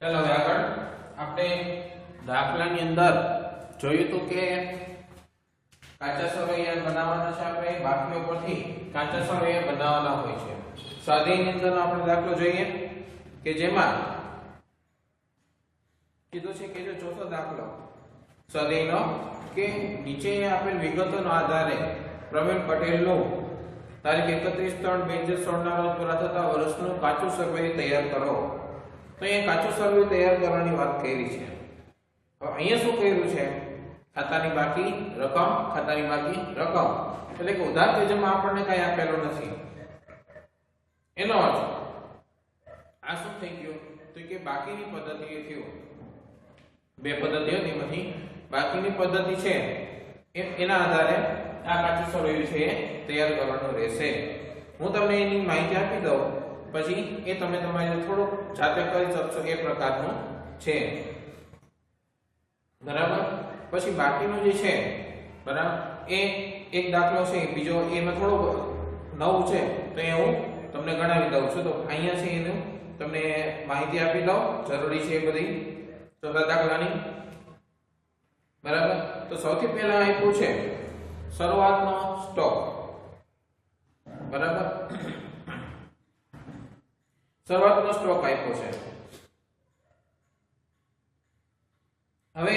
चलो હવે આગળ આપણે દાખલાની અંદર જોયું તો કે કાચા સરવૈયા બનાવવાના છે આપણે બાકીઓ પરથી કાચા સરવૈયા બનાવવાના હોય છે સ્વાધ્યાયની અંદર આપણે દાખલો જોઈએ કે જેમાં કીધું છે કે જો ચોથો દાખલો સ્વાધ્યાયનો કે નીચે આપેલ વિગતોના આધારે પ્રવીણ પટેલનું તારીખ 31/3/2016 ના રોજ પૂરા થતા વર્ષનું કાચું સરવૈયું તૈયાર કરો। તો અહીંયા કાચું સરવૈયું તૈયાર કરવાની વાત કરી છે। હવે અહીંયા શું કર્યું છે? ખાતાની બાકી રકમ એટલે કે ઉધાર પેજમાં આપણને કઈ આપેલું નથી। એનો અર્થ આ શું થઈ ગયું તો કે બાકીની પદ્ધતિએ થયું। બે પદ્ધતિઓ તેમાંથી બાકીની પદ્ધતિ છે એના આધારે આ કાચું સરવૈયું છે તૈયાર કરવાનું રહેશે। હું તમને એની માહિતી આપી દઉં પછી એ તમે તમારી થોડું જાતે કરી શકશો એ પ્રકારનું છે બરાબર। પછી બાકીનું જે છે બરાબર એ એક દાખલો છે બીજો એમાં થોડો નવું છે તો એ હું તમને ગણાવી દઉં છું। તો અહીંયા છે એનું તમને માહિતી આપી દઉં જરૂરી છે બધી ચોથા દાખલાની બરાબર। તો સૌથી પહેલા આપ્યું છે શરૂઆતનો સ્ટોક બરાબર। શરૂઆતનો સ્ટોક આપ્યો છે। હવે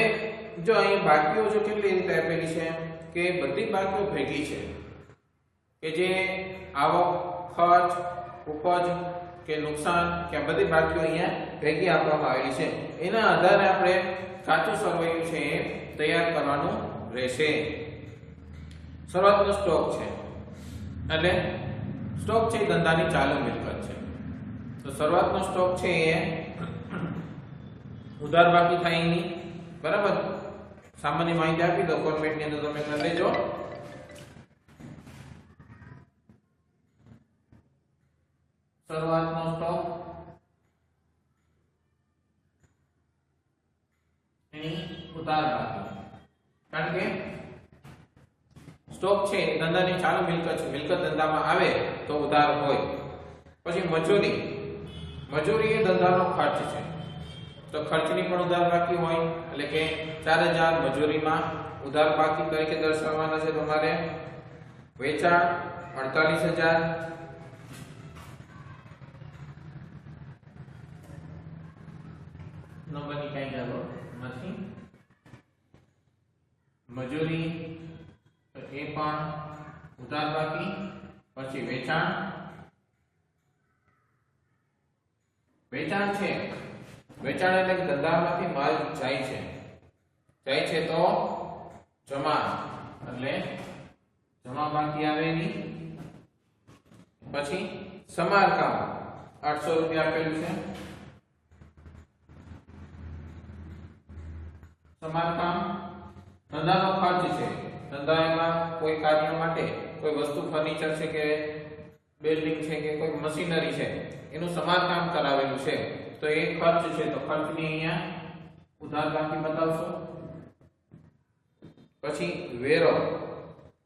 જો અહીં બાકીઓ જો કેટલી રીતે આપેલી છે કે બધી બાકીઓ ભેગી છે કે જે આવક ખર્ચ ઉપજ કે નુકસાન કે બધી બાકીઓ અહીંયા ભેગી આપવામાં આવેલી છે। એના આધારે આપણે કાચું સરવૈયું છે એ તૈયાર કરવાનું રહેશે। શરૂઆતનો સ્ટોક છે એટલે સ્ટોક છે ધંધાની ચાલુ મિલકત છે। તો શરૂઆતનો સ્ટોક છે એ ઉધાર બાકી થાય એની બરાબર। સામાન્ય માહિતી આપી દો ફોર્મેટની અંદર તમે કરી લેજો। શરૂઆતનો સ્ટોક એની ઉધાર બાકી કારણ કે સ્ટોક છે ધંધાની ચાલુ મિલકત છે। મિલકત ધંધામાં આવે તો ઉધાર હોય। પછી મજૂરી એ ધંધાનો ખર્ચ છે તો ખર્ચની પણ ઉધાર બાકી હોય એટલે કે 4000 મજૂરીમાં ઉધાર બાકી તરીકે દર્શાવવાના છે તમારે। વેચાણ 48000 નંબરની કઈ જરૂર નથી। મજૂરી તો એ પણ ઉધાર બાકી। પછી વેચાણ છે વેચાણ એટલે ધંધામાંથી માલ જાય છે તો જમા એટલે જમા બાકી આવે એની। પછી સમારકામ 800 રૂપિયા આપેલું છે। સમારકામ ધંધાનો ખર્ચ છે। ધંધામાં કોઈ કાર્ય માટે કોઈ વસ્તુ ફર્નિચર છે કે બિલ્ડિંગ છે કે કોઈ મશીનરી છે એનું સમારકામ કરાવેલું છે તો એ ખર્ચ છે તો ખર્ચની અહીંયા ઉધાર બાકી બતાવશો। પછી વેરો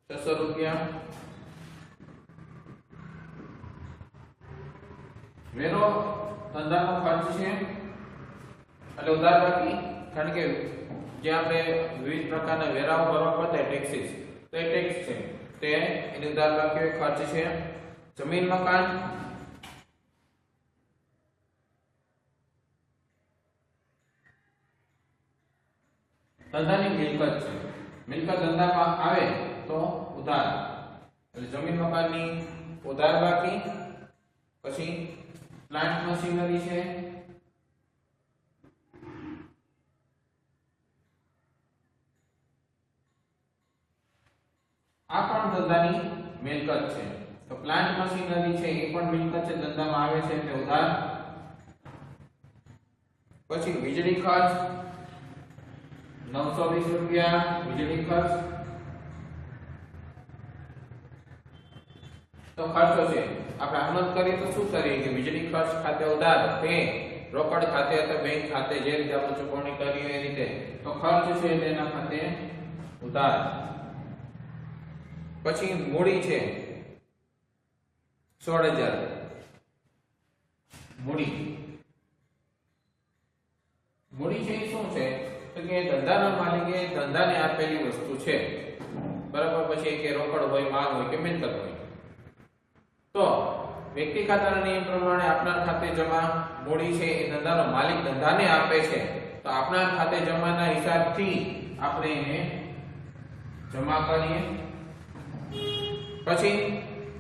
600 રૂપિયા। વેરો ધંધાનો ખર્ચ છે એટલે ઉધાર બાકી કારણ કે જે આપણે વિવિધ પ્રકારના વેરાઓ ભરવા પડતા ટેક્સીસ તો એ ટેક્સ છે તે એની ઉધાર બાકી ખર્ચ છે। જમીન મકાન ધંધાની મિલકત છે। મિલકત ધંધામાં આવે તો ઉધાર એટલે જમીન મકાનની ઉધાર બાકી। પછી પ્લાન્ટ મશીનરી છે આ પણ ધંધાની મિલકત છે તો પ્લાન્ટ મશીનરી છે એ પણ મિલકત છે ધંધામાં આવે છે એટલે ઉધાર। પછી વીજળી ખર્ચ 920 રૂપિયા વીજળી ખર્ચ તો ખર્ચો છે આપણે આમનોંધ કરીએ તો શું કરીએ કે વીજળી ખર્ચ ખાતે ઉધાર પે રોકડ ખાતે અથવા બેંક ખાતે જે રીતે આપણે ચૂકવણી કરીએ એ રીતે તો ખર્ચ છે તેના ખાતે ઉધાર। પછી મૂડી છે 16000 મૂડી મૂડી છે એ શું છે તો કે ધંધાના માલિકે ધંધાને આપેલી વસ્તુ છે, બરાબર. પછી કે રોકડ હોય, માલ હોય કે મિલકત હોય. તો વ્યક્તિ ખાતાના નિયમ પ્રમાણે આપનાર ખાતે જમા મૂડી છે એ ધંધાનો માલિક ધંધાને આપે છે, તો આપનાર ખાતે જમાના હિસાબથી આપણે એને જમા કરીએ. પછી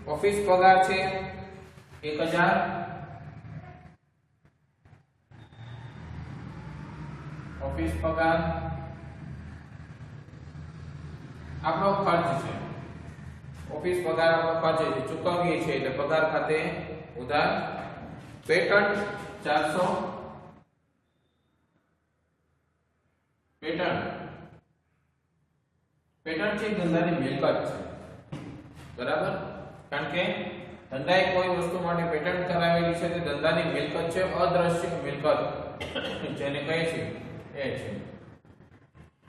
ઓફિસ પગાર છે 1000, ઓફિસ પગાર આપણો ખર્ચ છે. ઓફિસ પગાર આપણો ખર્ચ છે, ચૂકવીએ છીએ એટલે પગાર ખાતે ઉધાર. પેટન્ટ 400, પેટન્ટ છે ધંધાની મિલકત છે, બરાબર. કારણ કે ધંધાએ કોઈ વસ્તુ માટે પેટન્ટ કરાવેલી છે તે ધંધાની મિલકત છે, અદ્રશ્ય મિલકત જેને કહે છે એ છે.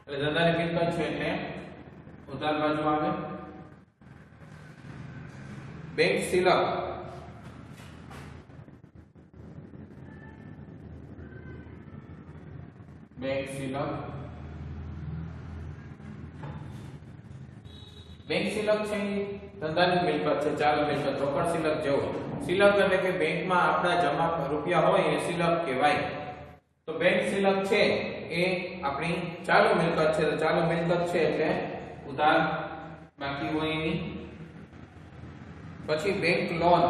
એટલે ધંધાની મિલકત છે એટલે ઉધાર બાજુ આવે. બેંક શિલક બેંક શિલક છે ધંધાની મિલકત છે, ચાલુ મિલકત, રોકડ શિલક જેવો. શિલક એટલે કે બેંકમાં આપણા જમા રૂપિયા હોય એ શિલક કહેવાય. તો બેંક શિલક છે એ આપણી ચાલુ મિલકત છે, તો ચાલુ મિલકત છે એટલે ઉધાર બાકી હોય એની. પછી બેંક લોન,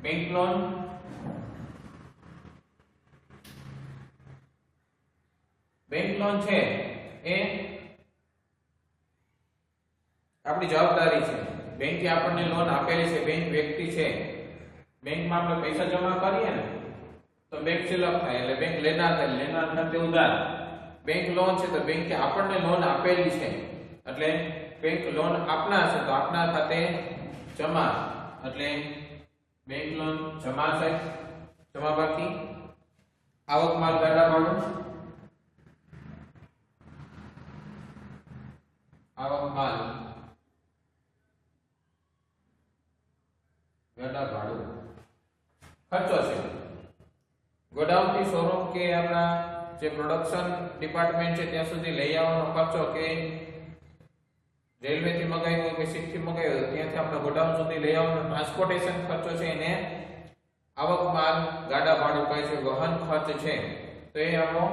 બેંક લોન છે એ આપણી જવાબદારી છે. બેંકે આપણને લોન આપેલી છે, બેંક વ્યક્તિ છે, બેંકમાં આપણે પૈસા જમા કરીએ ને તો બેંક શિલક થાય એટલે બેંક લેનાર થાય, લેનાર ખાતે ઉધાર. બેંક લોન છે તો બેંકે આપણને લોન આપેલી છે એટલે બેંક લોન આપનાર છે તો આપનાર ખાતે જમા એટલે બેંક લોન જમા છે, જમા બાકી. આવક માલ ગાડા ભાડું, આવક માલ ગાડા ભાડું ખર્ચો છે. ગોડાઉન થી શોરૂમ કે આપણા જે પ્રોડક્શન ડિપાર્ટમેન્ટ છે ત્યાં સુધી લઈ આવવાનો ખર્ચો, કે રેલવે થી મગાવ્યો હોય કે શિપ થી મગાવ્યો હોય ત્યાંથી આપણે ગોડાઉન સુધી લઈ આવવાનો ટ્રાન્સપોર્ટેશન ખર્ચો છે એને આવક માલ ગાડા ભાડું કહે છે. વહન ખર્ચ છે તો એ આપણો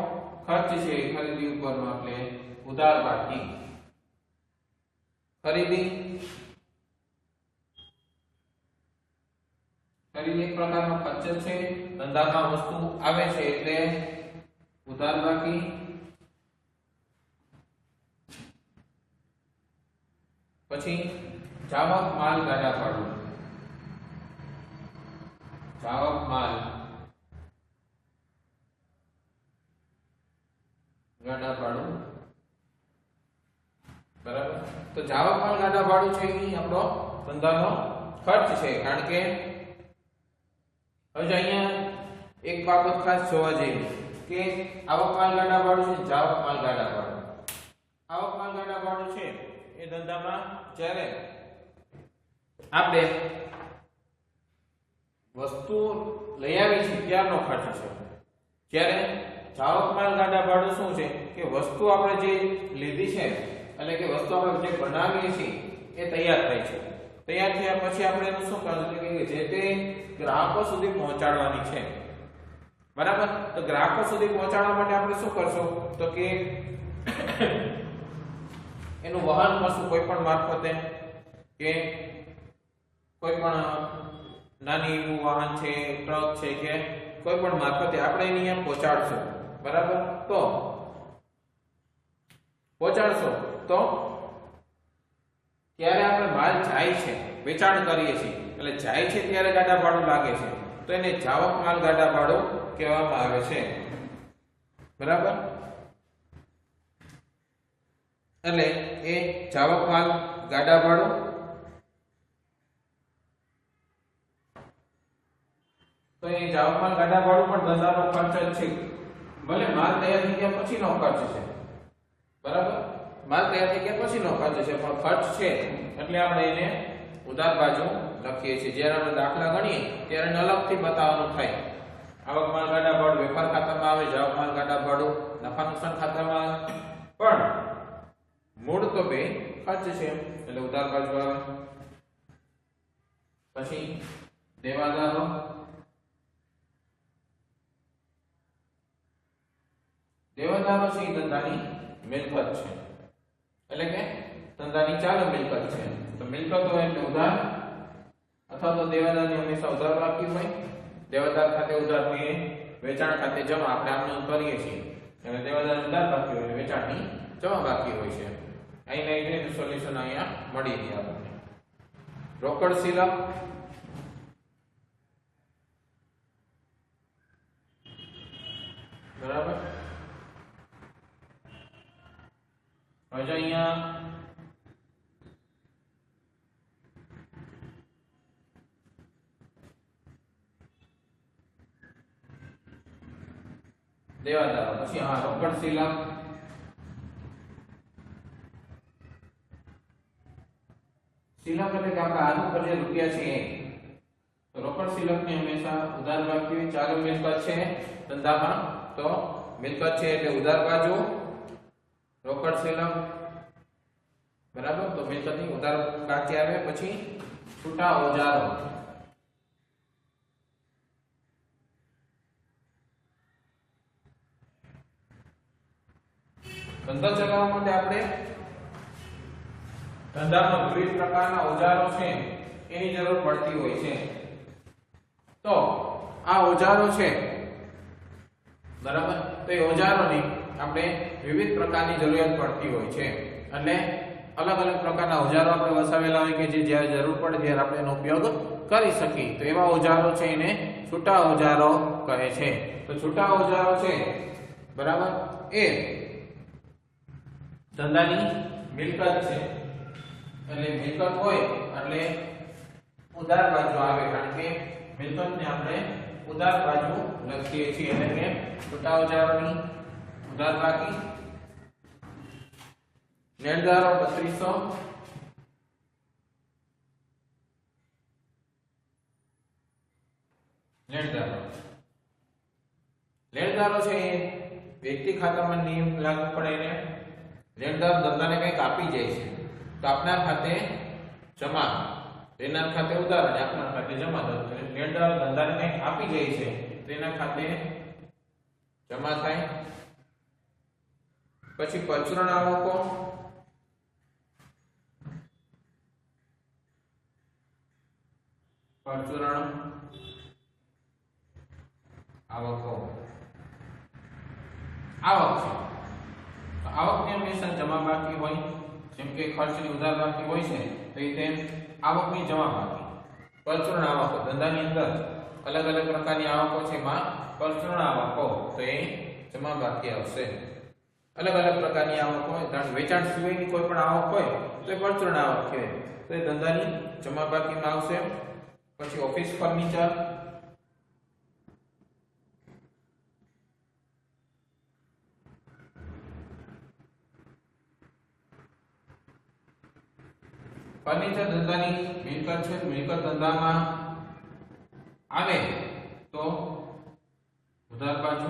ખર્ચ છે ખરીદી ઉપરનો એટલે ઉધાર બાકી. ખરીદી એક પ્રકારનો ખર્ચ છે, ધંધામાં વસ્તુ આવે છે એટલે ઉધાર બાકી. પછી જાવક માલ ગાડા ભાડું, જાવક માલ ગાડા ભાડું, બરાબર. તો જાવક માલ ગાડા ભાડું છે એ આપણો ધંધાનો ખર્ચ છે. કારણ કે હવે અહીંયા એક બાબત ખાસ જોવા જઈએ કે આવક માલ ગાડા ભાડું છે, જાવક માલ ગાડા ભાડું. આવક માલ ગાડા ભાડું છે એ ધંધામાં જ્યારે આપણે વસ્તુ લઈ આવી છે ત્યારનો ખર્ચ છે. જ્યારે જાવક માલ ગાડા ભાડું શું છે કે વસ્તુ આપણે જે લીધી છે એટલે કે વસ્તુ આપણે જે બનાવીએ છીએ એ તૈયાર થાય છે. તૈયાર થયા પછી આપણે એનું શું કરવાનું કે જે તે ગ્રાહકો સુધી પહોંચાડવાની છે, બરાબર. તો ગ્રાહકો સુધી પહોંચાડવા માટે આપણે શું કરશું તો કે એનું વહન કરશું કોઈ પણ મારફતે, કે કોઈ પણ નાની એવું વાહન છે, ટ્રક છે કે કોઈ પણ મારફતે આપણે એની અહીંયા પહોંચાડશું, બરાબર. તો પહોંચાડશો તો ત્યારે આપણે માલ જાય છે, વેચાણ કરીએ છીએ એટલે જાય છે ત્યારે ગાડા ભાડું લાગે છે તો એને જાવક માલ ગાડા ભાડું કહેવામાં આવે છે, બરાબર. એટલે એ જાવક માલ ગાડા ભાડું. તો એ જાવક માલ ગાડા ભાડું પણ ધંધાનો ખર્ચ જ છે, ભલે માલ તૈયાર થઈ ગયા પછીનો ખર્ચ છે, બરાબર. માલ તૈયાર થઈ ગયા પછીનો ખર્ચ છે પણ ખર્ચ છે એટલે આપણે એને ઉધાર બાજુ લખીએ છીએ. જ્યારે આપણે દાખલા ગણીએ ત્યારે એને અલગથી બતાવવાનું થાય. આવક માલગાડા ભાડું વેપાર ખાતામાં આવે, જાવક માલગાડા ભાડું નફા નુકસાન ખાતામાં આવે, પણ મૂળ તો બે ખર્ચ છે એટલે ઉધાર બાજુ આવે. પછી દેવાદારો, દેવાદારો છે એ ધંધાની મિલકત છે, એટલે કે ધંધાની ચાલુ મિલકત છે. તો મિલકત હોય એટલે ઉધાર અથવા તો દેવાદારની હંમેશા ઉધાર બાકી હોય. દેવાદાર ખાતે ઉધાર હોય, વેચાણ ખાતે જમા. આપણે આમ કરીએ છીએ એટલે દેવાદાર ઉધાર બાકી હોય, વેચાણની જમા બાકી હોય છે. અહીંના એનું સોલ્યુશન અહીંયા મળી ગયા આપણને. રોકડ સિલક, બરાબર. હવે અહીંયા દેવાદારો, પછી રોકડ સિલક, સિલક એટલે કે આપણા હાથ ઉપર જે રૂપિયા છે એ. તો રોકડ સિલક ની હંમેશા ઉધાર બાકી હોય. ચાલુ મિલકત છે ધંધામાં તો મિલકત છે એટલે ઉધાર બાજુ, રોકડ સિલક, બરાબર. તો મિલકતની ઉધાર બાકી આવે. પછી છૂટા ઓજારો, ધંધો ચલાવવા માટે આપણે ધંધામાં વિવિધ પ્રકારના ઓજારો છે એની જરૂર પડતી હોય છે. તો આ ઓજારો છે, બરાબર. તો એ ઓજારોની આપણે વિવિધ પ્રકારની જરૂરિયાત પડતી હોય છે. એટલે અલગ અલગ પ્રકારના ઓજારો આપણે વસાવેલા હોય કે જે જ્યારે જરૂર પડે ત્યારે આપણે એનો ઉપયોગ કરી શકીએ. તો એવા ઓજારો છે એને છૂટા ઓજારો કહે છે. તો છૂટા ઓજારો છે, બરાબર, એ ધંધાની મિલકત છે. એટલે મિલકત હોય એટલે ઉધાર બાજુ આવે, કારણ કે મિલકતને આપણે ઉધાર બાજુ લખીએ છીએ. એટલે કે છૂટા ઓજારોની ઉધાર બાકી. લેણદારો 3200, લેણદારો છે એ વ્યક્તિ ખાતામાં નિયમ લાગુ પડે એને. લેણદાર ધંધાને કંઈક આપી જાય છે તો આપનાર ખાતે જમા, લેનાર ખાતે ઉધાર અને આપનાર ખાતે જમા. લેણદાર ધંધાને કંઈક આપી જાય છે તો એના ખાતે જમા થાય. પછી પરચુરણ આવકો, પરચુરણ આવકો, આવક છે. આવકની હંમેશા જમા બાકી હોય. જેમ કે ખર્ચની ઉધાર બાકી હોય છે તો એ તેમ આવકની જમા બાકી. પરચુરણ આવકો, ધંધાની અંદર અલગ અલગ પ્રકારની આવકો છે, એમાં પરચુરણ આવકો તો એ જમા બાકી આવશે. અલગ અલગ પ્રકારની આવક હોય, વેચાણ સિવાયની કોઈ પણ આવક હોય તો એ પરચુરણ આવક કહેવાય. તો એ ધંધાની જમા બાકીમાં આવશે. પછી ઓફિસ ફર્નિચર, ફર્નિચર ધંધાની મિલકત છે. મિલકત ધંધામાં આવે તો ઉધાર બાજુ.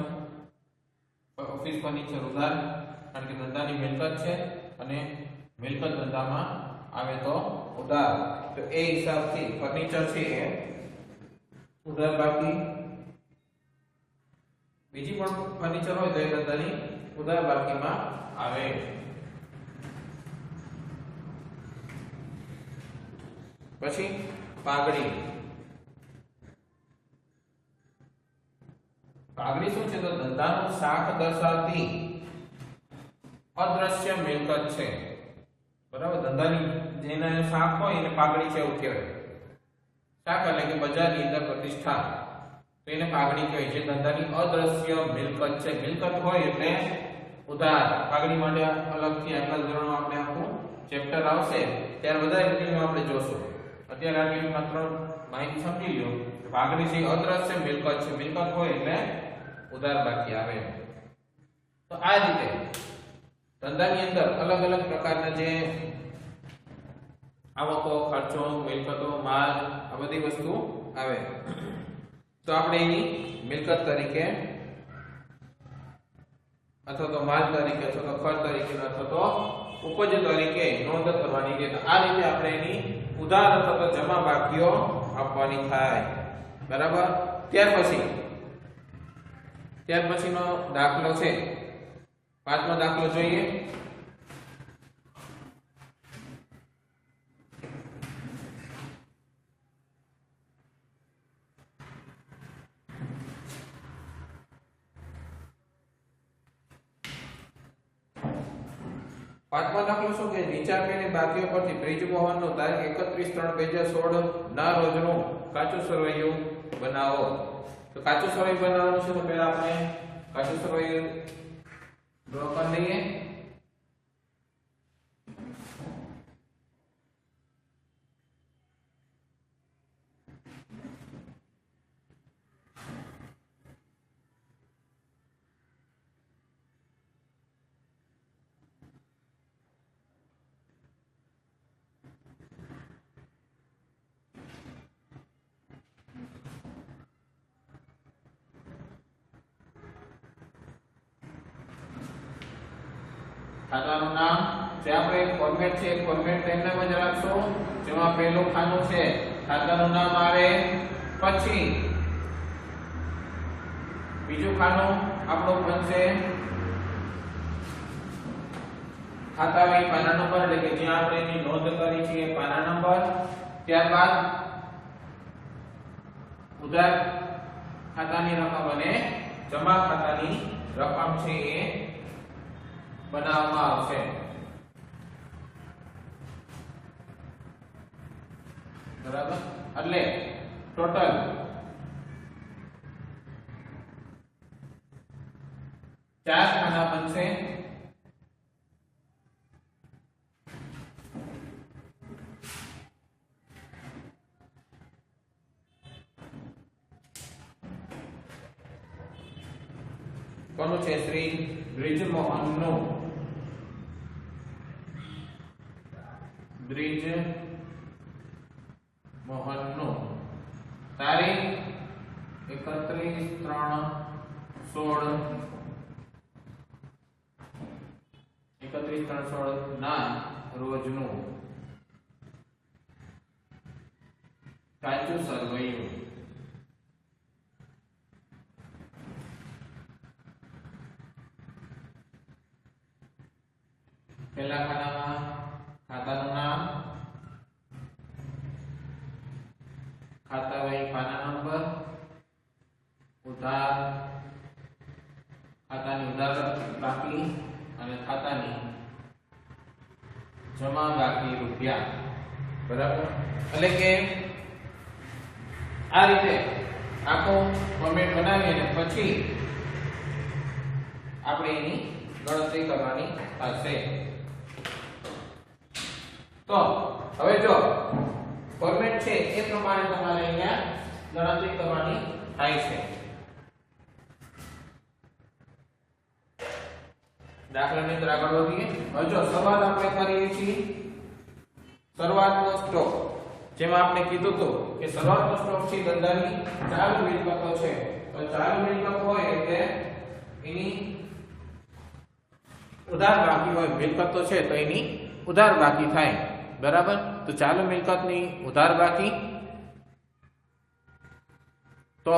ઓફિસ ફર્નિચર ઉધાર, કારણ કે ધંધાની મિલકત છે અને મિલકત ધંધામાં આવે તો ઉધાર. તો એ હિસાબથી ફર્નિચર છે એ ઉધાર બાકી. બીજી પણ ફર્નિચર હોય તો એ ધંધાની ઉધાર બાકીમાં આવે. પછી પાઘડી, પાઘડી શું છે? તો ધંધાનું શાખ દર્શાવતી અદ્રશ્ય મિલકત છે, બરાબર. ધંધાની જેના શાખ હોય એને પાઘડી છે એવું કહેવાય. શાખ એટલે કે બજારની અંદર પ્રતિષ્ઠા, તો એને પાઘડી કહેવાય. જે ધંધાની અદ્રશ્ય મિલકત છે. મિલકત હોય એટલે ઉધાર. પાઘડી માટે અલગથી આગલા ધોરણો આપણે આખું ચેપ્ટર આવશે ત્યારે બધા ડિટેલમાં આપણે જોશું. અત્યારે આટલી માત્ર માહિતી સમજી લો. પાઘડી છે અદ્રશ્ય મિલકત છે. મિલકત હોય એટલે ઉધાર બાકી આવે. તો આ રીતે ધંધાની અંદર અલગ અલગ પ્રકારના જે આવકો, ખર્ચો, મિલકતો, માલ આ બધી વસ્તુ આવે. તો આપણે એની મિલકત તરીકે અથવા તો માલ તરીકે અથવા તો ખર્ચ તરીકે અથવા તો ઉપજ તરીકે નોંધ કરવાની છે. તો આ રીતે આપણે એની ઉધાર અથવા તો જમા બાકીઓ આપવાની થાય. બરાબર. ત્યાર પછીનો દાખલો છે 5મો દાખલો જોઈએ. પાંચમો દાખલો શું કે નીચે આપેલી બાકીઓ પરથી બ્રિજમોહનનું તારીખ 31/3/2016 ના રોજનું કાચું સરવૈયું બનાવો. તો કાચું સરવૈયું બનાવવાનું છે. તો પહેલા આપણે કાચું સરવૈયું ડ્રો કરી લઈએ. ખાતાનું નામ જે આપણે ફોર્મેટ છે ફોર્મેટ તેમનામ જ રાખશું. જેમાં પહેલું ખાનું છે ખાતાનું નામ આવે, પછી બીજું ખાનું આપણું બનશે ખાતા વહી પાના નંબર, એટલે કે જ્યાં આપણે એની નોંધ કરી છે પાના નંબર. ત્યારબાદ ઉધાર ખાતાની રકમ અને જમા ખાતાની રકમ છે એ બનાવવામાં આવશે. બરાબર. એટલે ટોટલ 4 ખાના બનશે. કોનું છે? શ્રી બ્રિજમોહનનું. બ્રિજમોહનનું તારીખ 31/3/16 ના રોજનું કાચું સરવૈયું. પહેલા ખાનામાં ખાતાનું નામ, ખાતા વહી પાના નંબર, ઉધાર ખાતાની ઉધાર બાકી અને ખાતાની જમા બાકી રૂપિયા. બરાબર. એટલે કે આ રીતે આખું ફોર્મેટ બનાવી અને પછી આપણે એની ગણતરી કરવાની થશે. તો હવે જો ફોર્મેટ છે એ પ્રમાણે તમારે અહીંયા ગણતરી કરવાની થાય છે. દાખલાની અંદર આગળ વધીએ. હવે જો શરૂઆત આપણે કરીએ છીએ શરૂઆતનો સ્ટોક. જેમાં આપણે કીધું હતું કે શરૂઆતનો સ્ટોક છે ધંધાની ચાલુ મિલકતો છે. તો ચાલુ મિલકત હોય એટલે એની ઉધાર બાકી હોય. મિલકતો છે તો એની ઉધાર બાકી થાય. બરાબર. તો ચાલુ મિલકતની ઉધાર બાકી, તો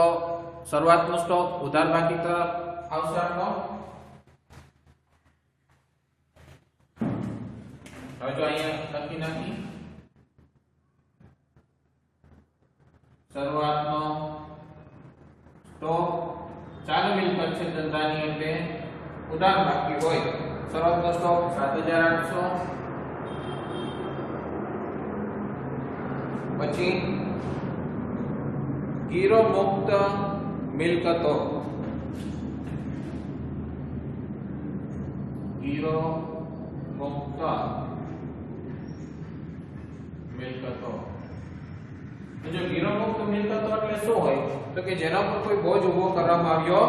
શરૂઆતનો સ્ટોક ઉધાર બાકી તરફ આવશે આપણો. હવે જો અહીંયા લખી નાખી શરૂઆતનો સ્ટોક ચાલુ મિલકત છે ધંધાની એટલે ઉધાર બાકી હોય. શરૂઆતનો સ્ટોક 7,800. પછી ગીરો મુક્ત મિલકતો, ગીરો મુક્ત મિલકતો. જો ગીરો મુક્ત મિલકતો એટલે શું હોય? તો કે જેના પર કોઈ બોજ ઉભો કરવામાં આવ્યો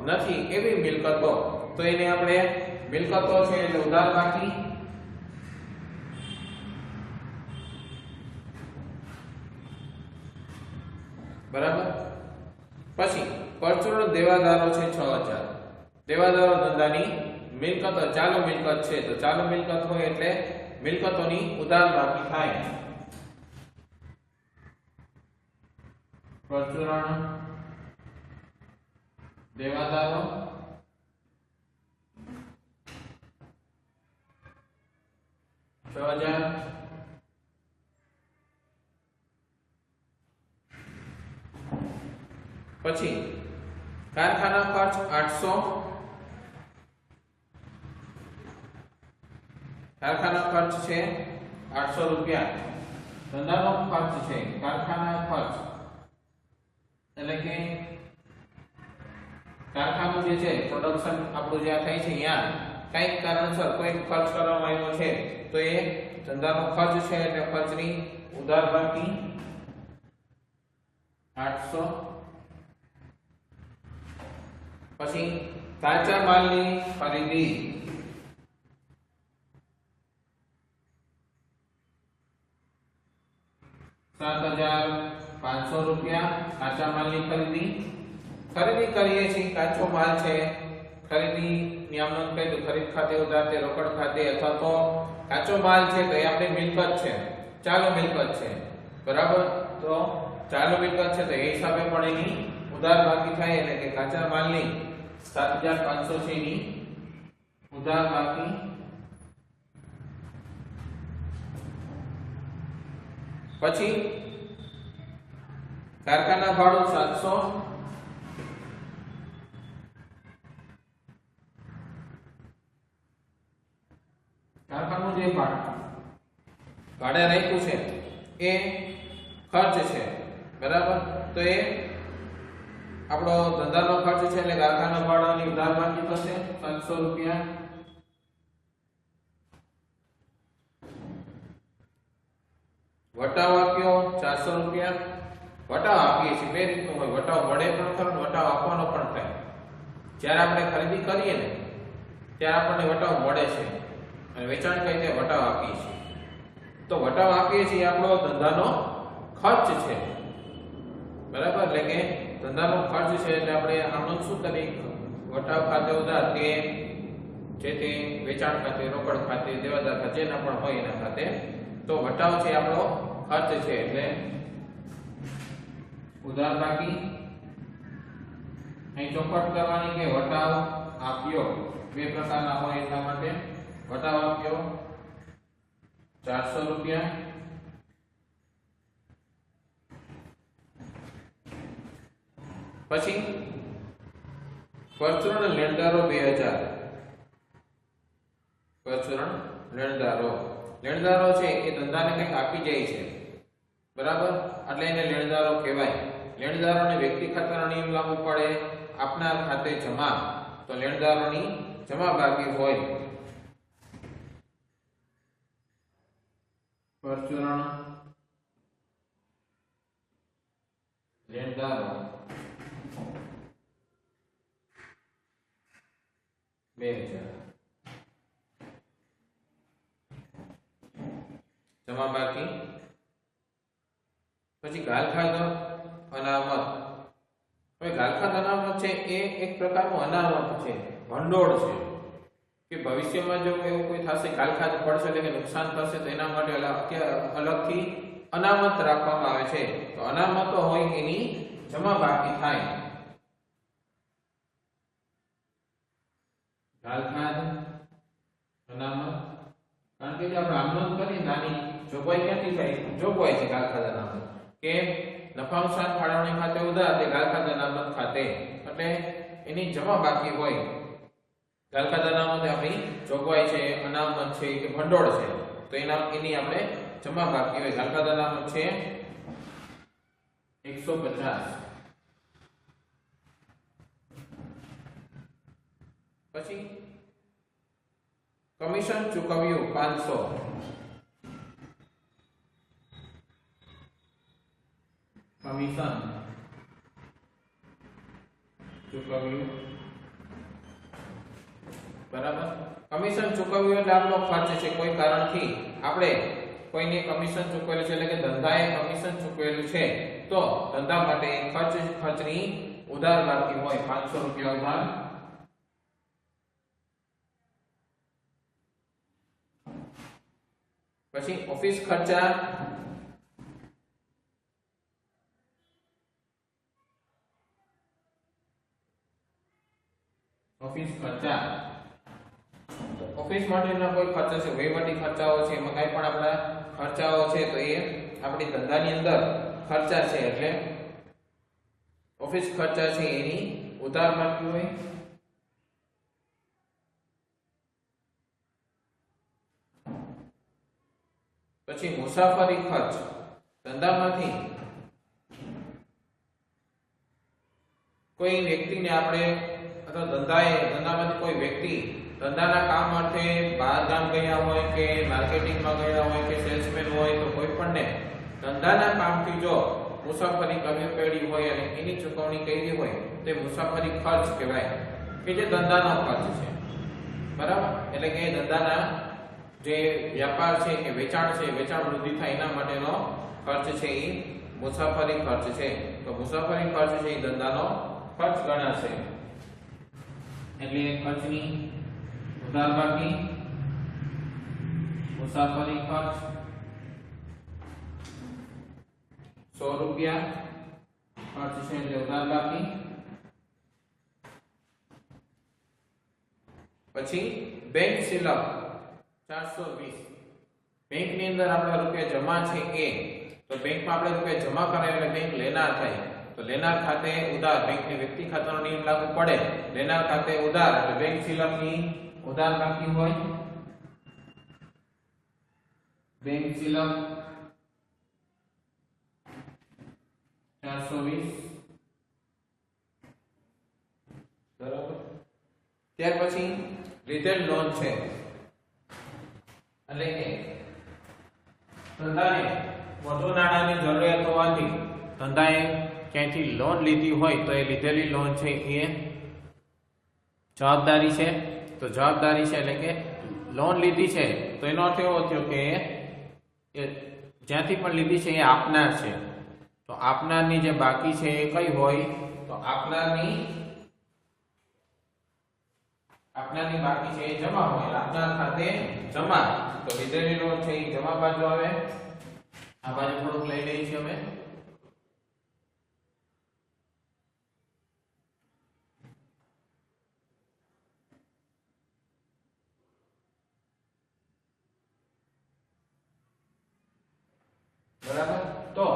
નથી એવી મિલકતો. તો એને આપણે મિલકતો છે એટલે ઉધાર બાકી, બરાબર. પછી પરચુરણ દેવાદારો છે 6000. દેવાદારો ધંધાની મિલકત ચાલુ મિલકત છે, તો ચાલુ મિલકત હોય એટલે મિલકતોની ઉધાર બાકી થાય. પરચુરણ દેવાદારો પછી કારખાના ખર્ચ 800. કારખાના ખર્ચ છે 800 રૂપિયા. ધંધાનો ખર્ચ છે કારખાના ખર્ચ એટલે કે કારખાનું જે છે પ્રોડક્શન આપણું જ્યાં થાય છે ત્યાં કઈક કારણસર કોઈ ખર્ચ કરવામાં આવ્યો છે તો એ ધંધાનો ખર્ચ છે એટલે ખર્ચની ઉધાર બાકી 800. પછી કાચા માલની ખરીદી 7500 રૂપિયા. કાચા માલની ખરીદી કરીએ છીએ, કાચો માલ છે, ખરીદી નિયમન કહે તો ખરીદ ખાતે ઉધાર તે રોકડ ખાતે અથવા તો કાચો માલ છે તો એ આપણી મિલકત છે, ચાલુ મિલકત છે. બરાબર. તો ચાલુ મિલકત છે તો એ હિસાબે પણ એની ઉધાર બાકી થાય એટલે કે કાચા માલની 7500 છે એની ઉધાર બાકી. પછી કારખાના ભાડું 700. કારખાનું જે ભાડે રાખ્યું છે એ ખર્ચ છે. બરાબર. તો એ આપણો ધંધાનો ખર્ચ છે એટલે કારખાના ભાડાની ઉધાર બાકી થશે 700 રૂપિયા. વટાવ આપ્યો 400 રૂપિયા. વટાવ આપીએ છીએ બે રીતનું હોય, વટાવ મળે પણ ખરો, વટાવ આપવાનો પણ થાય. જ્યારે આપણે ખરીદી કરીએ ને ત્યારે આપણને વટાવ મળે છે અને વેચાણ કરીને વટાવ આપીએ છીએ. તો વટાવ આપીએ છીએ આપણો ધંધાનો ખર્ચ છે. બરાબર. એટલે કે ધંધાનો ખર્ચ છે એટલે આપણે આનો શું કરી વટાવ ખાતે ઉધાર કે જે તે વેચાણ ખાતે રોકડ ખાતે દેવાદાર ખાતે જેના પણ હોય એના ખાતે તો વટાવ છે આપણો ખર્ચ છે એટલે ઉધાર બાકી. અહીં ચોખવટ કરવાની કે વટાવ આપ્યો બે પ્રકારના હોય એટલા માટે વટાવ આપ્યો 400 રૂપિયા. પછી પરચુરણ લેણદારો 2000. પરચુરણ લેણદારો છે એ ધંધાને કંઈક આપી જાય છે. બરાબર. એટલે એને લેણદારો કહેવાય. લેણદારોને વ્યક્તિ ખાતાનો નિયમ લાગુ પડે, આપનાર ખાતે જમા, તો લેણદારોની જમા બાકી હોય. પરચુરણ લેણદારો 2000 જમા બાકી. પછી ગાલખાદ અનામત. હવે ગાલખાદ અનામત છે એ એક પ્રકારનું અનામત છે, ભંડોળ છે કે ભવિષ્યમાં જો એવું કોઈ થશે, ગાલખાદ પડશે એટલે કે નુકસાન થશે તો એના માટે અલગથી અનામત રાખવામાં આવે છે. તો અનામતો હોય એની જમા બાકી થાય. ગાલખાદ અનામત કારણ કે આપણે આમનોંધ કરીએ નાની જોગવાઈ ક્યાંથી થાય? જોગવાઈ છે ગાલખાદ અનામત કે નફા નુકસાન ફાળવણી ખાતે ઉધાર તે ગાલખાદ અનામત ખાતે, એટલે એની જમા બાકી હોય. ગાલખાદ અનામત આપણી જોગવાઈ છે, અનામત છે કે ભંડોળ છે તો એની આપણે જમા બાકી હોય. ગાલખાદ અનામત છે 150. પછી કમિશન ચૂકવ્યું 500. કમિશન ચૂકવ્યું. બરાબર. કમિશન ચૂકવ્યું એટલે આપણો ખર્ચ છે. કોઈ કારણથી આપણે કોઈને કમિશન ચૂકવેલું છે એટલે કે ધંધાએ કમિશન ચૂકવેલું છે તો ધંધા માટે ખર્ચની ઉધાર બાકી હોય 500 રૂપિયા ઉધાર. પછી ઓફિસ ખર્ચા ઓફિસ માટેના કોઈ ખર્ચા છે વહીવટી ખર્ચાઓ છે એમાં કઈ પણ આપણા ખર્ચાઓ છે તો એ આપણી ધંધાની અંદર ખર્ચા છે એટલે ઓફિસ ખર્ચા છે એની ઉધાર બાકી હોય. પછી મુસાફરી ખર્ચ ધંધામાંથી કોઈ વ્યક્તિને આપણે અથવા ધંધામાંથી કોઈ વ્યક્તિ ધંધાના કામ માટે બહાર ગામ ગયા હોય કે માર્કેટિંગમાં ગયા હોય કે સેલ્સમેન હોય તો કોઈ પણને ધંધાના કામથી જો મુસાફરી કરવી પડી હોય અને એની ચૂકવણી કરી હોય તે મુસાફરી ખર્ચ કહેવાય કે જે ધંધાનો ખર્ચ છે. બરાબર, એટલે કે ધંધાના જે વ્યાપાર છે કે વેચાણ છે, વેચાણ વૃદ્ધિ થાય એના માટેનો ખર્ચ છે એ મુસાફરી ખર્ચ છે. તો મુસાફરી ખર્ચ છે એ ધંધાનો ખર્ચ ગણાશે એટલે ખર્ચની ઉધાર બાકી મુસાફરી ખર્ચ 100 રૂપિયા ખર્ચ છે એટલે ઉધાર બાકી. પછી બેંક શિલક 420 બેંકની અંદર આપણા રૂપિયા જમા છે એ તો બેંકમાં આપણે રૂપિયા જમા કરાય એટલે બેંક લેનાર થાય તો લેનાર ખાતે ઉધાર બેંકની વ્યક્તિ ખાતાનો નિયમ લાગુ પડે લેનાર ખાતે ઉધાર એટલે બેંક શિલકની ઉધાર બાકી હોય. બેંક શિલક 420 બરાબર. ત્યાર પછી લીધેલ લોન છે એટલે કે ધંધાને વધુ નાણાંની જરૂરિયાત હોવાથી ધંધાએ ક્યાંયથી લોન લીધી હોય તો એ લીધેલી લોન છે એ જવાબદારી છે. તો જવાબદારી છે એટલે કે લોન લીધી છે તો એનો અર્થ એવો થયો કે જ્યાંથી પણ લીધી છે એ આપનાર છે. તો આપનારની જે બાકી છે એ કઈ હોય તો આપનારની બાકી છે એ જમા હોય આપનાર ખાતે જમા. તો લીધેલી લોન છે એ જમા બાજુ આવે. આ બાજુ થોડુંક લઈ લઈએ છીએ અમે. બરાબર. તો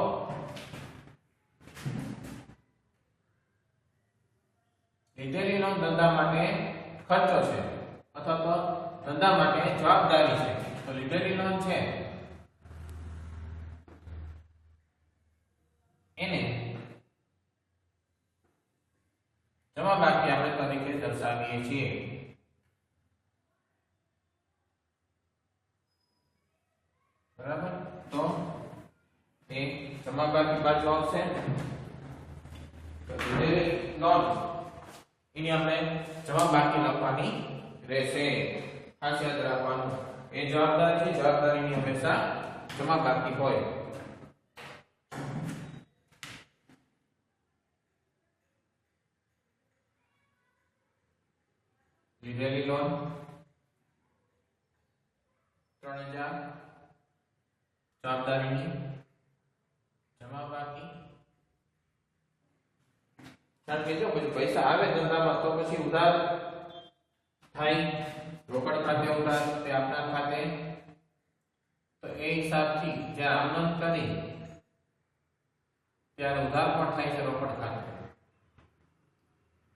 લીધેલી લોન ધંધા માટે ખર્ચો છે અથવા તો ધંધા માટે જવાબદારી છે. તો લીધેલી લોન છે એને જમા બાકી આપણે તરીકે દર્શાવીએ છીએ. બરાબર. તો એ જમા બાકી બાજુ આવશે. તો લીધેલી લોન એની આપણે જવાબ બાકી લખવાની રહેશે. ખાસ યાદ રાખવાનું એ જવાબદારી છે જવાબદારીની હંમેશા જમા બાકી હોય. લીધેલી લોન 3000 જવાબદારીની જમા બાકી. કારણ કે જો પછી પૈસા આવે ધંધામાં તો પછી ઉધાર થાય રોકડ ખાતે ઉધાર તે આપનાર ખાતે. તો એ હિસાબથી જ્યારે આમનોંધ કરી ત્યારે ઉધાર પણ થાય છે રોકડ ખાતે.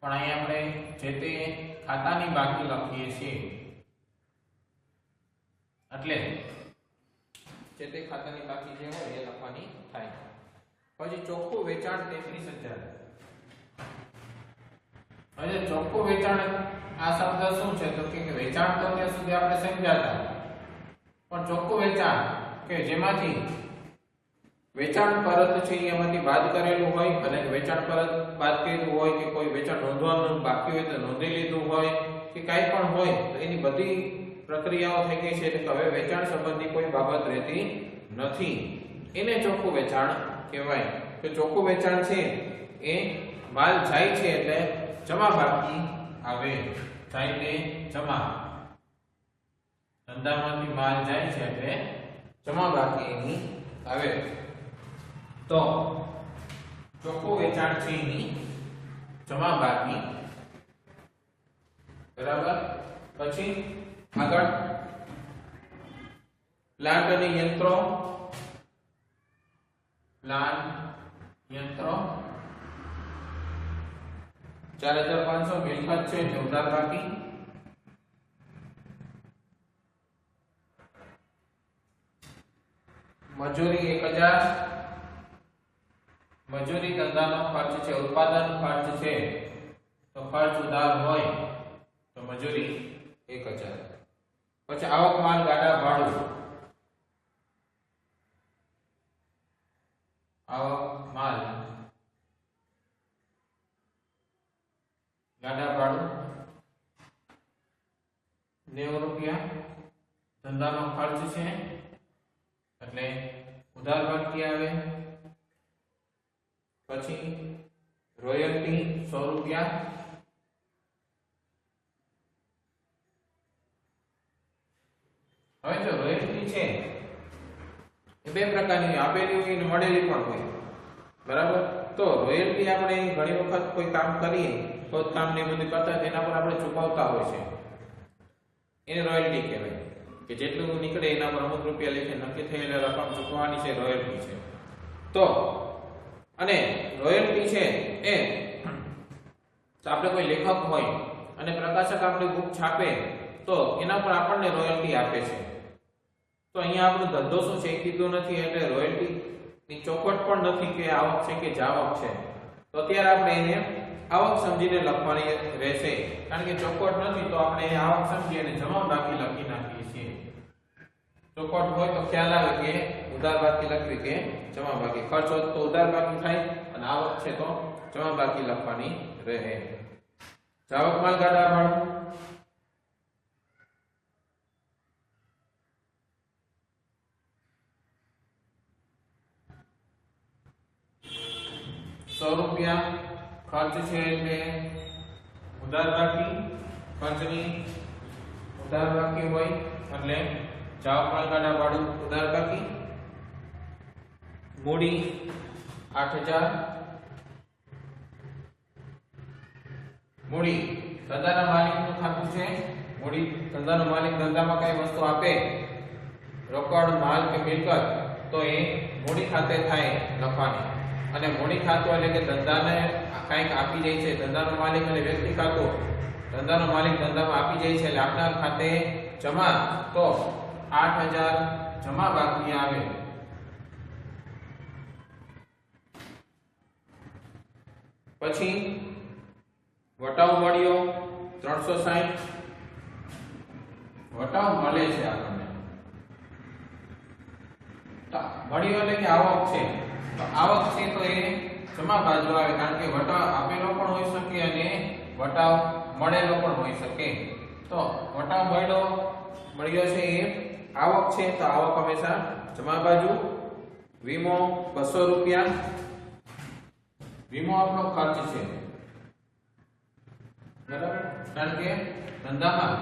પણ અહીં આપણે જે તે ખાતાની બાકી લખીએ છીએ એટલે જે તે ખાતાની બાકી જે હોય એ લખવાની થાય. પછી ચોખ્ખું વેચાણ 33000. હવે ચોખ્ખું વેચાણ આ શબ્દ શું છે તો કે વેચાણ તો ત્યાં સુધી આપણે સમજાતા પણ ચોખ્ખું વેચાણ કે જેમાંથી વેચાણ પરત છે એમાંથી બાદ કરેલું હોય અને વેચાણ પરત બાદ કરેલું હોય કે કોઈ વેચાણ નોંધવાનું બાકી હોય તો નોંધી લીધું હોય કે કાંઈ પણ હોય તો એની બધી પ્રક્રિયાઓ થઈ ગઈ છે એટલે કે હવે વેચાણ સંબંધી કોઈ બાબત રહેતી નથી, એને ચોખ્ખું વેચાણ કહેવાય. તો ચોખ્ખું વેચાણ છે એ માલ જાય છે એટલે જમા બાકી આવે, જાય એટલે જમા, ધંધામાંથી માલ જાય છે એટલે જમા બાકી એની આવે. તો ચોખ્ખું વેચાણ છે એની જમા બાકી, બરાબર. પછી આગળ પ્લાન્ટ અને યંત્રો, પ્લાન્ટ યંત્રો 4500 મિલકત છે એટલે ઉધાર બાકી. મજૂરી 1000, મજૂરી ધંધાનો ખર્ચ છે, ઉત્પાદન ખર્ચ છે તો ખર્ચ ઉધાર હોય તો મજૂરી 1000. પછી આવક માલ ગાડા ભાડું, આવક માલ ગાડા ભાડું 90 રૂપિયા, ધંધાનો ખર્ચ છે એટલે ઉધાર બાકી આવે. પછી રોયલ્ટી 100 રૂપિયા, હવે જો રોયલ્ટી છે એ બે પ્રકારની આપેલી હોય અને મળેલી પણ હોય, બરાબર. તો રોયલ્ટી આપણે ઘણી વખત કોઈ કામ કરીએ ખોદકામ ને બધું કરતા તેના પર આપણે ચૂકવતા હોય છે, એને રોયલ્ટી કહેવાય. કે જેટલું નીકળે એના પર અમુક રૂપિયા લેખે નક્કી થયેલી રકમ ચૂકવવાની છે, રોયલ્ટી છે. તો અને રોયલ્ટી છે એ આપણે કોઈ લેખક હોય અને પ્રકાશક આપણી બુક છાપે તો એના પર આપણને રોયલ્ટી આપે છે. તો અહીંયા આપણો ધંધો શું છે એ કીધું નથી એટલે રોયલ્ટી ની ચોખવટ પણ નથી કે આવક છે કે જાવક છે. તો અત્યારે આપણે એને આવક સમજીને લખવાની રહેશે, કારણ કે ચોખવટ નથી તો આપણે એને આવક સમજી અને જમા બાકી લખી નાખીએ છીએ. ચોખવટ હોય તો ખ્યાલ આવે કે ઉધાર બાકી લખવી કે જમા બાકી, ખર્ચ હોય તો ઉધાર બાકી થાય અને આવક છે તો જમા બાકી લખવાની રહે. જાવક માલ ગાડા ભાડું, ₹100 ખર્ચ છે એટલે ઉધાર બાકી, ખર્ચની ઉધાર બાકી હોય એટલે જાવક માલ ગાડા ભાડું ઉધાર બાકી. મૂડી 8000, મૂડી ધંધાના માલિકનું ખાતું છે, મૂડી ધંધાનો માલિક ધંધામાં કઈ વસ્તુ આપે રોકડ માલ કે મિલકત તો એ મૂડી ખાતે થાય લખવાની. અને મૂડી ખાતું એટલે કે ધંધાને કંઈક આપી જાય છે, ધંધાનો માલિક અને વ્યક્તિ ખાતું, ધંધાનો માલિક ધંધામાં આપી જાય છે એટલે આપનાર ખાતે જમા તો 8000 જમા બાકી આવે. પછી વટાવ મળ્યો 360, વટાવ મળે છે આપણને, મળ્યો એટલે કે આવક છે, તો આવક છે તો એ જમા બાજુ આવે, કારણ કે વટાવ આપેલો પણ હોઈ શકે અને વટાવ મળેલો પણ હોઈ શકે. તો વટાવ મળ્યો છે એ આવક છે તો આવક હંમેશા જમા બાજુ. વીમો 200 રૂપિયા, વીમો આપણો ખર્ચ છે, બરાબર. કારણ કે ધંધામાં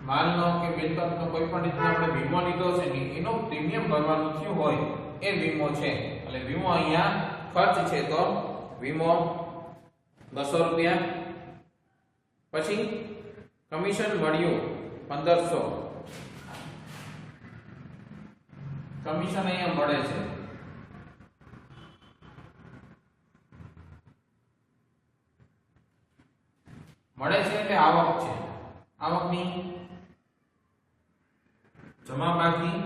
માલનો કે મિલકતનો કોઈ પણ રીતનો આપણે વીમો લીધો છે ને એનો પ્રીમિયમ ભરવાનું થયું હોય એ વીમો છે, એટલે વીમો અહીંયા ખર્ચ છે તો વીમો 200 રૂપિયા. પછી કમિશન મળ્યું 1500, કમિશન અહીંયા મળે છે, મળે છે એટલે આવક છે, આવકની જમા બાકી,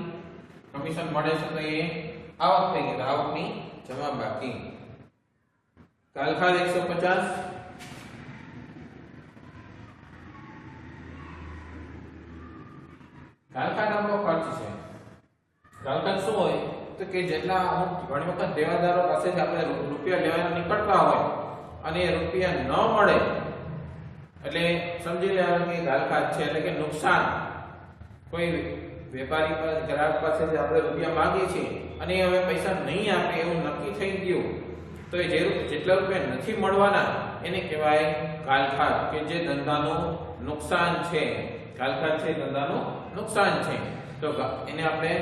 કમિશન મળે છે તો એ આવક થઈ ગઈ, આવકની જમા બાકી. કાલખાદ 150, કાલખાદ આપણો ખર્ચ છે. કાલખાદ શું હોય તો કે જેટલા ઘણી વખત દેવાદારો પાસેથી આપણે રૂપિયા લેવાના નીકળતા હોય અને એ રૂપિયા ન મળે એટલે સમજી લેવાનું કે કાલખાદ છે, એટલે કે નુકસાન કોઈ વેપારી પર ગ્રાહક પાસેથી આપણે રૂપિયા માંગીએ છીએ અને એ હવે પૈસા નહીં આપે એવું નક્કી થઈ ગયું, તો એ જેટલા રૂપિયા નથી મળવાના એને કહેવાય ગાલખાત, કે જે ધંધાનું નુકસાન છે. ગાલખાત છે ધંધાનું નુકસાન છે, તો એને આપણે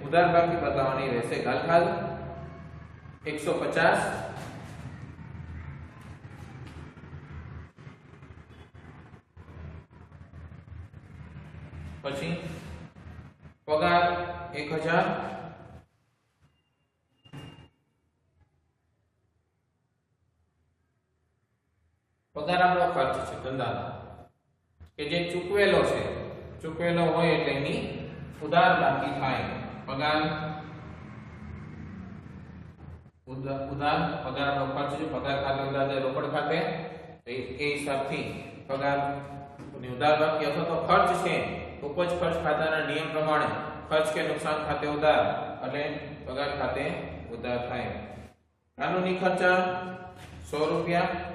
ઉધાર બાકી બતાવવાની રહેશે. ગાલખાત 150. પછી પગાર 1000. પગાર આપણો ખર્ચ છે ધંધાનો, કે જે ચૂકવેલો છે, ચૂકવેલો હોય એટલે એની ઉધાર બાકી થાય. પગાર ઉધાર પગાર આપણો ખર્ચ છે. પગાર ખાતે ઉધાર છે રોકડ ખાતે, એ હિસાબથી પગાર ઉધાર બાકી અથવા તો ખર્ચ છે ઉપજ ખર્ચ ખાતાના નિયમ પ્રમાણે ખર્ચ કે નુકસાન ખાતે ઉધાર એટલે પગાર ખાતે ઉધાર થાય. કાનૂની ખર્ચા 100 રૂપિયા.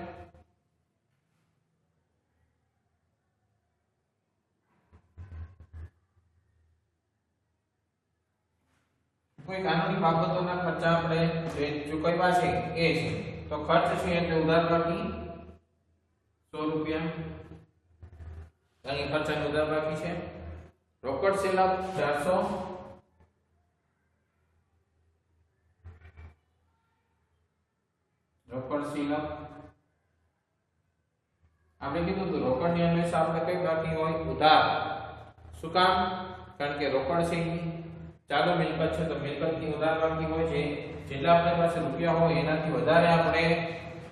કોઈ કાનૂની બાબતોના ખર્ચા આપણે જે ચૂકવ્યા છે એ છે, તો ખર્ચ છે એટલે ઉધાર બાકી 100 રૂપિયા. અહીં ખર્ચાની ઉધાર બાકી છે. રોકડ શિલ્લક 400. રોકડ શિલ્લક આપણે કીધું તો રોકડની હંમેશા આપણે કઈ બાકી હોય? ઉધાર. શું કામ? કારણ કે રોકડ છે ચાલુ મિલકત છે, તો મિલકતની ઉધાર બાકી હોય છે. જેટલા આપણી પાસે રૂપિયા હોય એનાથી વધારે આપણે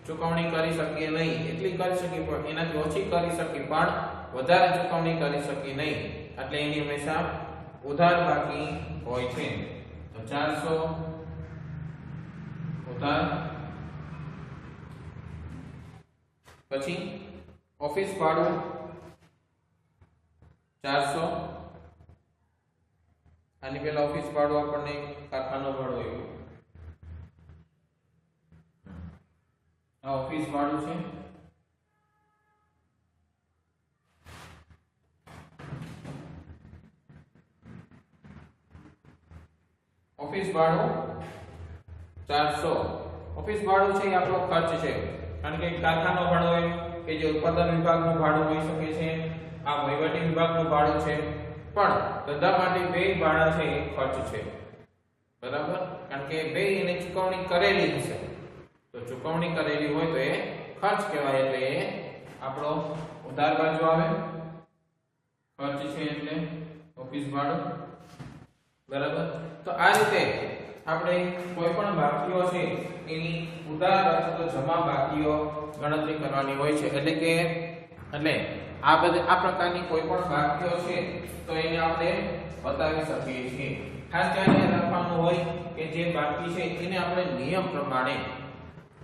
ચૂકવણી કરી શકીએ નહીં. એટલી કરી શકીએ પણ એનાથી ઓછી કરી શકીએ, પણ વધારે ચૂકવણી કરી શકીએ નહીં. એટલે એની હંમેશા ઉધાર બાકી હોય છે. તો 400 ઉધાર. પછી ઓફિસ ભાડું 400. આની પહેલા ઓફિસ ભાડું આપણને કારખાનો ભાડું આવ્યું. આ ઓફિસ ભાડું છે. ઓફિસ ભાડું 400. ઓફિસ ભાડું છે એ આપણો ખર્ચ છે, કારણ કે કારખાનો ભાડું હોય કે જે ઉત્પાદન વિભાગનું ભાડું હોઈ શકે છે, આ વહીવટી વિભાગનું ભાડું છે, પણ ધંધા માટે બે ભાડા છે એ ખર્ચ છે. બરાબર? કારણ કે બે એને ચૂકવણી કરેલી હશે, તો ચૂકવણી કરેલી હોય તો એ ખર્ચ કહેવાય, એટલે એ આપણો ઉધાર બાજુ આવે. ખર્ચ છે એટલે ઓફિસ ભાડું. બરાબર? તો આ રીતે આપણે કોઈ પણ બાકીઓ છે એની ઉધાર અથવા તો જમા બાકીઓ ગણતરી કરવાની હોય છે. એટલે આ પ્રકારની કોઈ પણ બાકીઓ છે તો એને આપણે બતાવી શકીએ છીએ. ખાસ ધ્યાન રાખવાનું હોય કે જે બાકી છે એને આપણે નિયમ પ્રમાણે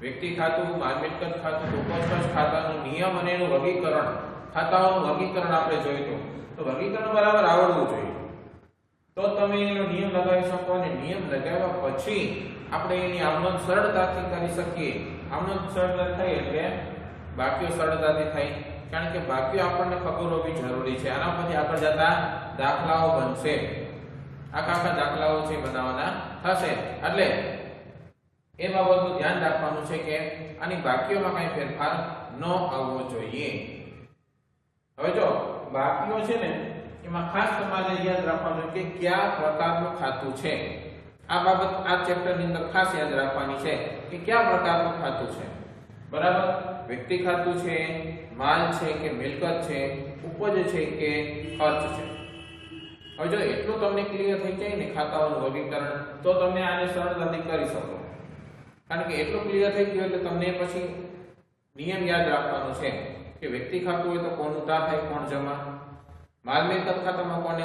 વ્યક્તિ ખાતું, માલ મિલકત ખાતું, ઉપજ ખર્ચ ખાતાનું નિયમ અને એનું વર્ગીકરણ, ખાતાઓનું વર્ગીકરણ આપણે જોઈતું, તો વર્ગીકરણ બરાબર આવડવું જોઈએ, તો તમે એનો નિયમ લગાવી શકો. અને નિયમ લગાવ્યા પછી આપણે એની આવનોંધ સરળતાથી કરી શકીએ. આવનોંધ સરળતા થાય એટલે બાકીઓ સરળતાથી થાય, કારણ કે બાકીઓ આપણને ખબર હોવી જરૂરી છે. આના પછી આગળ જતા દાખલાઓ બનશે, આખા દાખલાઓ છે બનાવવાના થશે, એટલે એ બાબતનું ધ્યાન રાખવાનું છે કે આની બાકીઓમાં કઈ ફેરફાર ન આવવો જોઈએ. હવે જો બાકીઓ છે ને એમાં ખાસ તમારે યાદ રાખવાનું કે કયા પ્રકારનું ખાતું છે. આ બાબત આ ચેપ્ટરની અંદર ખાસ યાદ રાખવાની છે કે કયા પ્રકારનું ખાતું છે. બરાબર? વ્યક્તિ ખાતું છે, માલ છે કે મિલકત છે, ઉપજ છે કે ખર્ચ છે. હવે જો એટલું તમને ક્લિયર થઈ જાય ને ખાતાઓનું વર્ગીકરણ, તો તમે આને સરળતાથી કરી શકો. કારણ કે એટલું ક્લિયર થઈ ગયું એટલે તમને પછી નિયમ યાદ રાખવાનો છે કે વ્યક્તિ ખાતું હોય તો કોણ ઉધાર થાય, કોણ જમા. માલ મિલકત ખાતામાં કોને